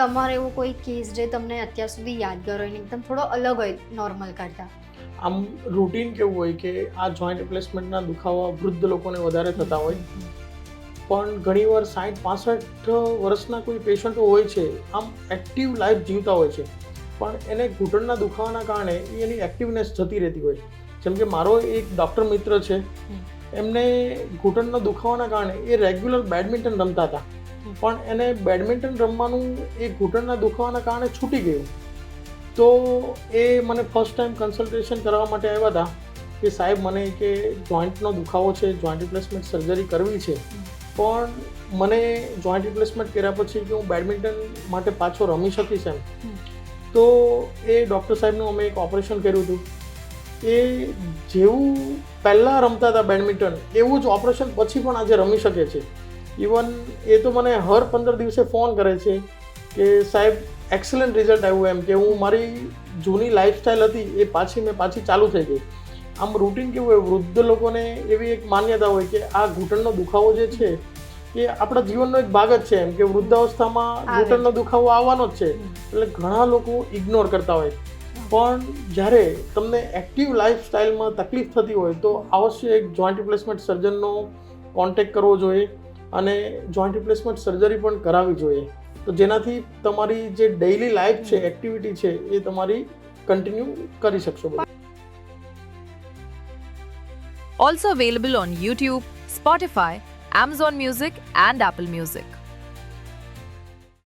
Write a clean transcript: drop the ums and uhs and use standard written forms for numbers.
તમારો એવો કોઈ કેસ જે તમને અત્યાર સુધી યાદગાર હોય ને એકદમ થોડો અલગ હોય નોર્મલ કરતાં? આમ રૂટીન કેવું હોય કે આ જોઈન્ટ રિપ્લેસમેન્ટના દુખાવા વૃદ્ધ લોકોને વધારે થતા હોય, પણ ઘણીવાર 60-65 વર્ષના કોઈ પેશન્ટો હોય છે, આમ એક્ટિવ લાઈફ જીવતા હોય છે, પણ એને ઘૂંટણના દુખાવાના કારણે એની એક્ટિવનેસ જતી રહેતી હોય. જેમ કે મારો એક ડૉક્ટર મિત્ર છે, એમને ઘૂંટણના દુખાવાના કારણે એ રેગ્યુલર બેડમિન્ટન રમતા હતા, પણ એને બેડમિન્ટન રમવાનું એ ઘૂંટણના દુખાવાના કારણે છૂટી ગયું. તો એ મને ફર્સ્ટ ટાઈમ કન્સલ્ટેશન કરવા માટે આવ્યા હતા કે સાહેબ મને કે જોઈન્ટનો દુખાવો છે, જોઈન્ટ રિપ્લેસમેન્ટ સર્જરી કરવી છે, પણ મને જોઈન્ટ રિપ્લેસમેન્ટ કર્યા પછી કે હું બેડમિન્ટન માટે પાછો રમી શકીશ એમ. તો એ ડૉક્ટર સાહેબનું અમે એક ઓપરેશન કર્યું હતું. એ જેવું પહેલાં રમતા હતા બેડમિન્ટન એવું જ ઓપરેશન પછી પણ આજે રમી શકે છે. ઇવન એ તો મને હર 15 દિવસે ફોન કરે છે કે સાહેબ એક્સલન્ટ રિઝલ્ટ આવ્યું એમ, કે હું મારી જૂની લાઈફસ્ટાઈલ હતી એ પાછી ચાલુ થઈ ગઈ. આમ રૂટીન કેવું હોય, વૃદ્ધ લોકોને એવી એક માન્યતા હોય કે આ ઘૂંટણનો દુખાવો જે છે એ આપણા જીવનનો એક ભાગ જ છે એમ, કે વૃદ્ધાવસ્થામાં ઘૂંટણનો દુખાવો આવવાનો જ છે, એટલે ઘણા લોકો ઇગ્નોર કરતા હોય. પણ જ્યારે તમને એક્ટિવ લાઈફસ્ટાઈલમાં તકલીફ થતી હોય તો અવશ્ય એક જોઈન્ટ રિપ્લેસમેન્ટ સર્જનનો કોન્ટેક્ટ કરવો જોઈએ અને જોઈન્ટ રિપ્લેસમેન્ટ સર્જરી પણ કરાવવી જોઈએ, તો જેનાથી તમારી જે ડેઇલી લાઈફ છે, એક્ટિવિટી છે, એ તમારી કન્ટિન્યુ કરી શકશો. Also available on YouTube, Spotify, Amazon Music and Apple Music.